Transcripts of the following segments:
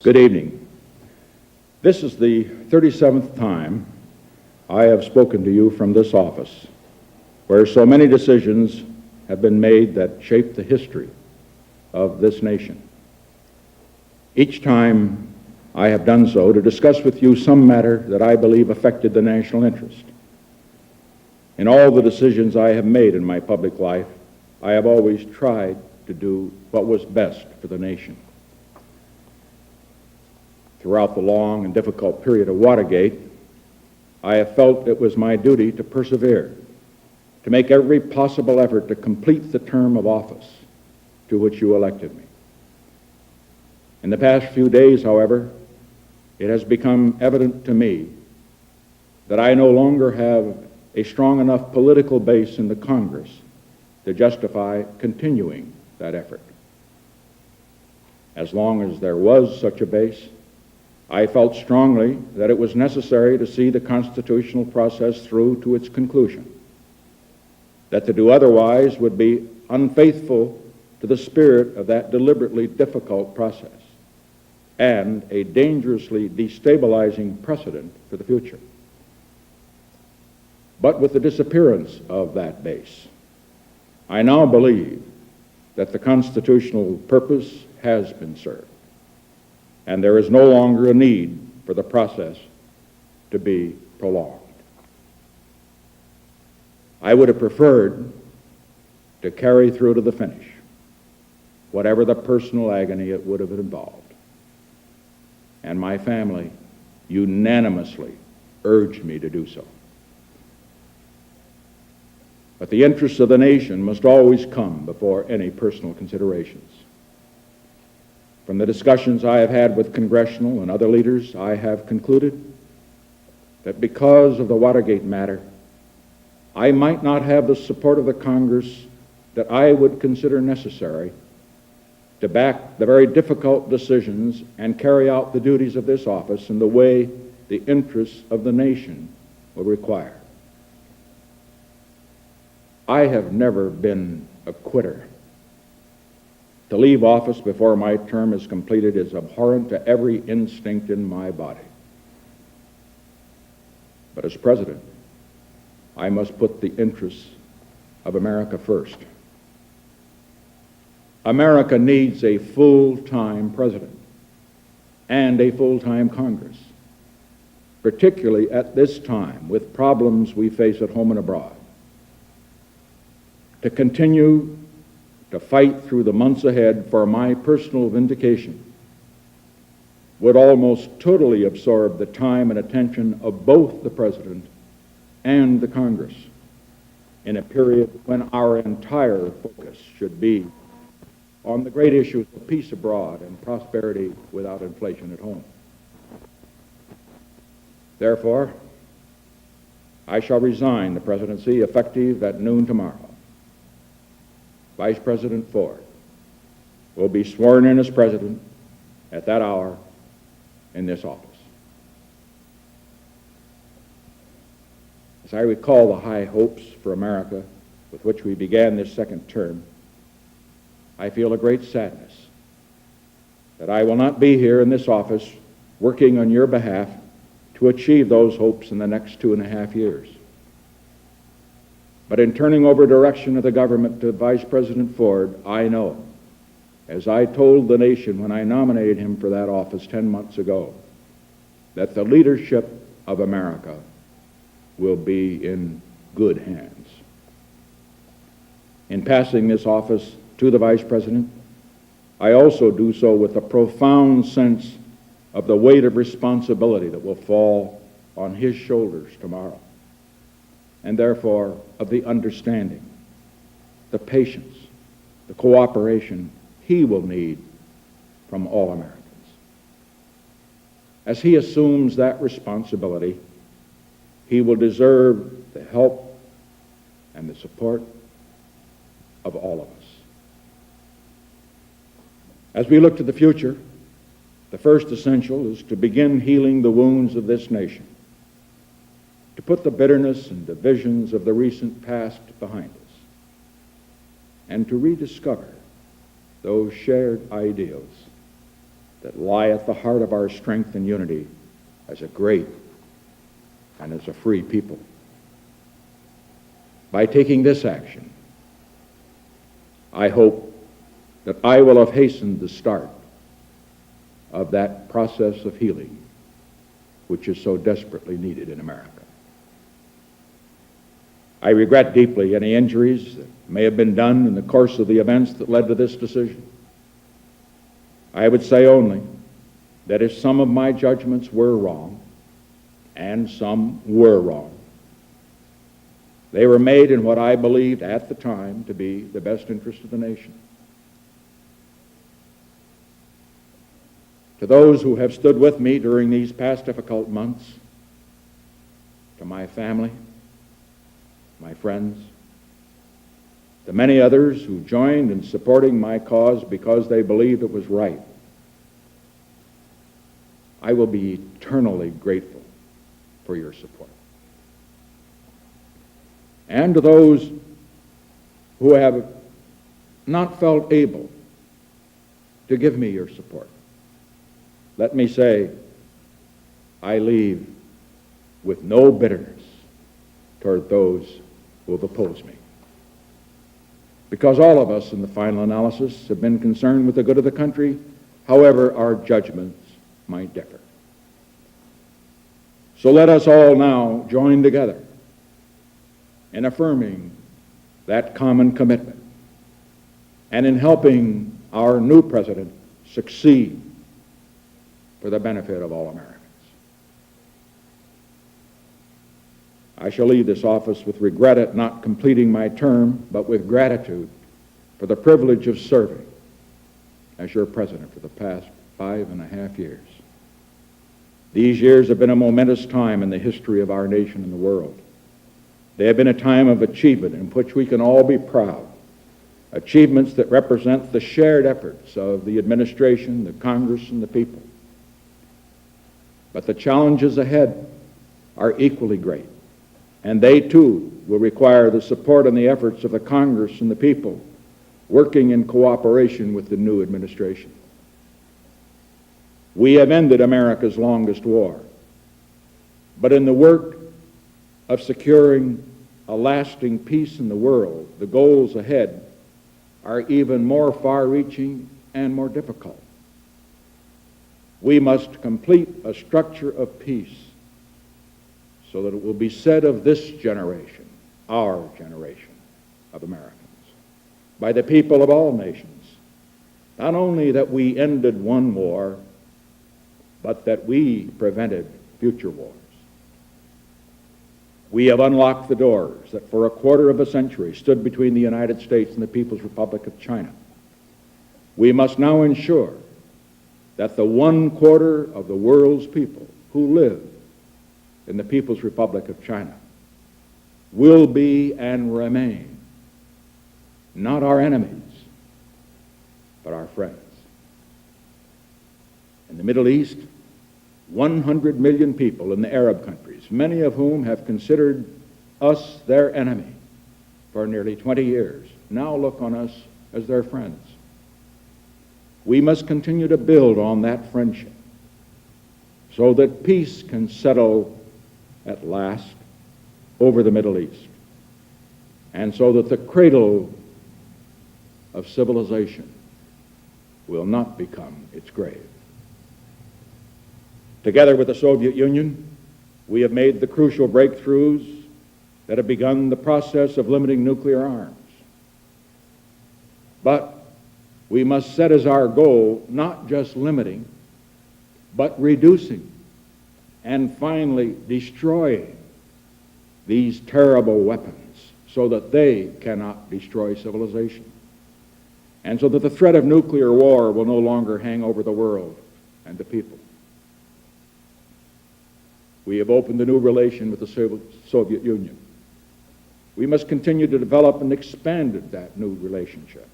Good evening. This is the 37th time I have spoken to you from this office, where so many decisions have been made that shape the history of this nation. Each time I have done so to discuss with you some matter that I believe affected the national interest. In all the decisions I have made in my public life, I have always tried to do what was best for the nation. Throughout the long and difficult period of Watergate, I have felt it was my duty to persevere, to make every possible effort to complete the term of office to which you elected me. In the past few days, however, it has become evident to me that I no longer have a strong enough political base in the Congress to justify continuing that effort. As long as there was such a base, I felt strongly that it was necessary to see the constitutional process through to its conclusion, that to do otherwise would be unfaithful to the spirit of that deliberately difficult process and a dangerously destabilizing precedent for the future. But with the disappearance of that base, I now believe that the constitutional purpose has been served, and there is no longer a need for the process to be prolonged. I would have preferred to carry through to the finish, whatever the personal agony it would have involved. And my family unanimously urged me to do so. But the interests of the nation must always come before any personal considerations. From the discussions I have had with congressional and other leaders, I have concluded that because of the Watergate matter, I might not have the support of the Congress that I would consider necessary to back the very difficult decisions and carry out the duties of this office in the way the interests of the nation will require. I have never been a quitter. To leave office before my term is completed is abhorrent to every instinct in my body. But as president, I must put the interests of America first. America needs a full-time president and a full-time Congress, particularly at this time with problems we face at home and abroad. To continue to fight through the months ahead for my personal vindication would almost totally absorb the time and attention of both the President and the Congress in a period when our entire focus should be on the great issues of peace abroad and prosperity without inflation at home. Therefore, I shall resign the presidency effective at noon tomorrow. Vice President Ford will be sworn in as president at that hour in this office. As I recall the high hopes for America with which we began this second term, I feel a great sadness that I will not be here in this office working on your behalf to achieve those hopes in the next 2.5 years. But in turning over direction of the government to Vice President Ford, I know, as I told the nation when I nominated him for that office 10 months ago, that the leadership of America will be in good hands. In passing this office to the Vice President, I also do so with a profound sense of the weight of responsibility that will fall on his shoulders tomorrow, and therefore of the understanding, the patience, the cooperation he will need from all Americans. As he assumes that responsibility, he will deserve the help and the support of all of us. As we look to the future, the first essential is to begin healing the wounds of this nation, to put the bitterness and divisions of the recent past behind us, and to rediscover those shared ideals that lie at the heart of our strength and unity as a great and as a free people. By taking this action, I hope that I will have hastened the start of that process of healing which is so desperately needed in America. I regret deeply any injuries that may have been done in the course of the events that led to this decision. I would say only that if some of my judgments were wrong, and some were wrong, they were made in what I believed at the time to be the best interest of the nation. To those who have stood with me during these past difficult months, to my family, my friends, to many others who joined in supporting my cause because they believed it was right, I will be eternally grateful for your support. And to those who have not felt able to give me your support, let me say, I leave with no bitterness toward those who have opposed me. Because all of us in the final analysis have been concerned with the good of the country, however our judgments might differ. So let us all now join together in affirming that common commitment and in helping our new president succeed for the benefit of all Americans. I shall leave this office with regret at not completing my term, but with gratitude for the privilege of serving as your president for the past 5.5 years. These years have been a momentous time in the history of our nation and the world. They have been a time of achievement in which we can all be proud, achievements that represent the shared efforts of the administration, the Congress, and the people. But the challenges ahead are equally great, and they too will require the support and the efforts of the Congress and the people working in cooperation with the new administration. We have ended America's longest war, but in the work of securing a lasting peace in the world, the goals ahead are even more far-reaching and more difficult. We must complete a structure of peace so that it will be said of this generation, our generation of Americans, by the people of all nations, not only that we ended one war, but that we prevented future wars. We have unlocked the doors that for a quarter of a century stood between the United States and the People's Republic of China. We must now ensure that the 1/4 of the world's people who live in the People's Republic of China will be and remain not our enemies, but our friends. In the Middle East, 100 million people in the Arab countries, many of whom have considered us their enemy for nearly 20 years, now look on us as their friends. We must continue to build on that friendship so that peace can settle at last over the Middle East, and so that the cradle of civilization will not become its grave. Together with the Soviet Union, we have made the crucial breakthroughs that have begun the process of limiting nuclear arms. But we must set as our goal not just limiting, but reducing and finally destroying these terrible weapons so that they cannot destroy civilization, and so that the threat of nuclear war will no longer hang over the world and the people. We have opened a new relation with the Soviet Union. We must continue to develop and expand that new relationship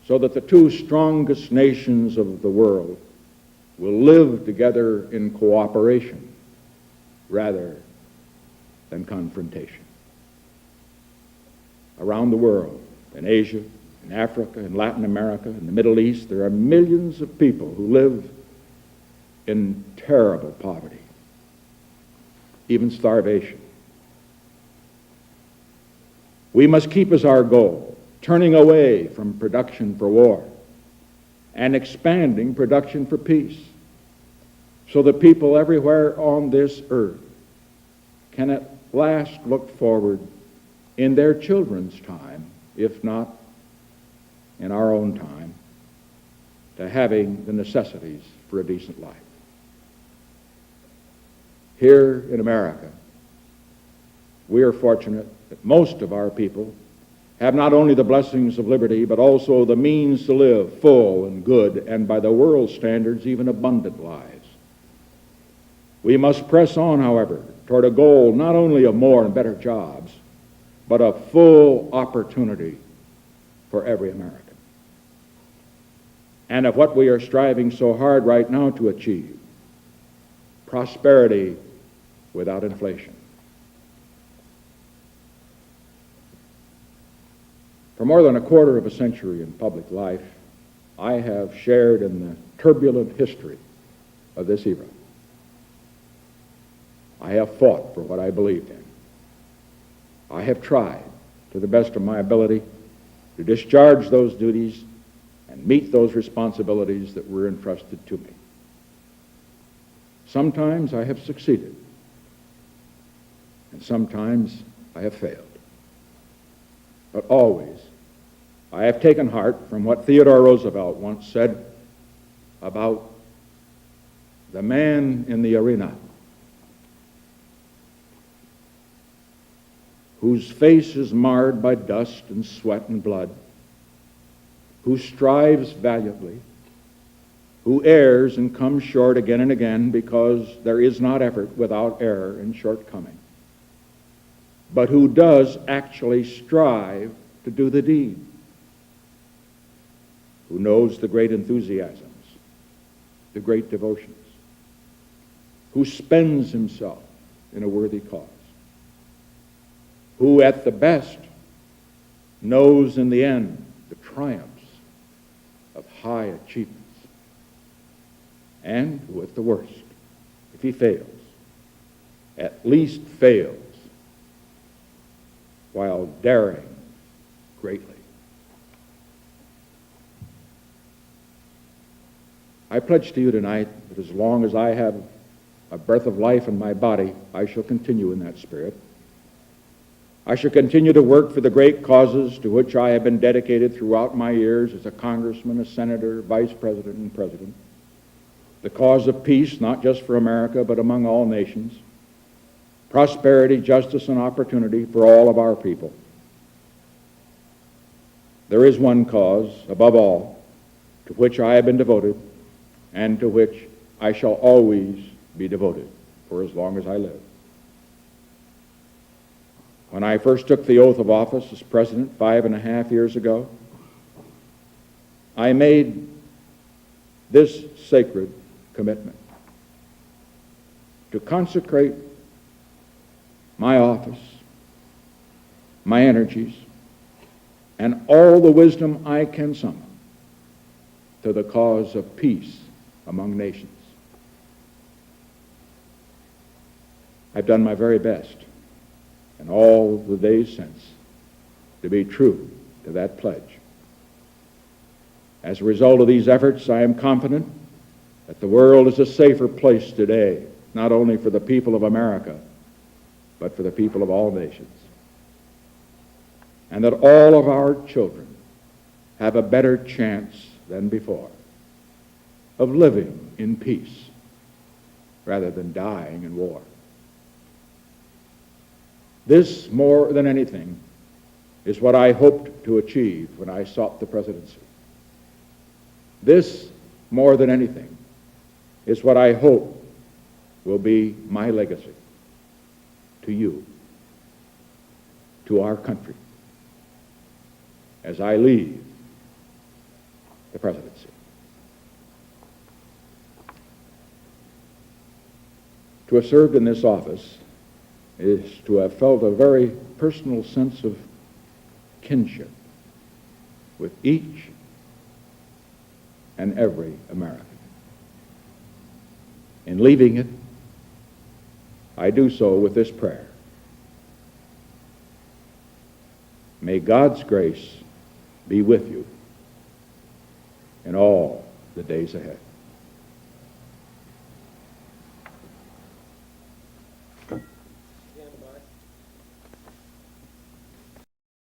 so that the two strongest nations of the world will live together in cooperation rather than confrontation. Around the world, in Asia, in Africa, in Latin America, in the Middle East. There are millions of people who live in terrible poverty, even starvation. We must keep as our goal turning away from production for war and expanding production for peace, so that people everywhere on this earth can at last look forward in their children's time, if not in our own time, to having the necessities for a decent life. Here in America, we are fortunate that most of our people have not only the blessings of liberty, but also the means to live full and good, and by the world's standards, even abundant lives. We must press on, however, toward a goal not only of more and better jobs, but of full opportunity for every American. And of what we are striving so hard right now to achieve, prosperity without inflation. For more than a quarter of a century in public life, I have shared in the turbulent history of this era. I have fought for what I believed in. I have tried, to the best of my ability, to discharge those duties and meet those responsibilities that were entrusted to me. Sometimes I have succeeded, and sometimes I have failed. But always, I have taken heart from what Theodore Roosevelt once said about the man in the arena whose face is marred by dust and sweat and blood, who strives valiantly, who errs and comes short again and again, because there is not effort without error and shortcoming, but who does actually strive to do the deed, who knows the great enthusiasms, the great devotions, who spends himself in a worthy cause, who at the best knows in the end the triumphs of high achievements, and who at the worst, if he fails, at least fails while daring greatly. I pledge to you tonight that as long as I have a breath of life in my body, I shall continue in that spirit. I shall continue to work for the great causes to which I have been dedicated throughout my years as a congressman, a senator, vice president, and president. The cause of peace, not just for America, but among all nations. Prosperity, justice, and opportunity for all of our people. There is one cause, above all, to which I have been devoted, and to which I shall always be devoted for as long as I live. When I first took the oath of office as president 5.5 years ago, I made this sacred commitment to consecrate my office, my energies, and all the wisdom I can summon to the cause of peace among nations. I've done my very best in all the days since to be true to that pledge. As a result of these efforts, I am confident that the world is a safer place today, not only for the people of America, but for the people of all nations. And that all of our children have a better chance than before of living in peace rather than dying in war. This, more than anything, is what I hoped to achieve when I sought the presidency. This, more than anything, is what I hope will be my legacy to you, to our country, as I leave the presidency. To have served in this office is to have felt a very personal sense of kinship with each and every American. In leaving it, I do so with this prayer. May God's grace be with you in all the days ahead.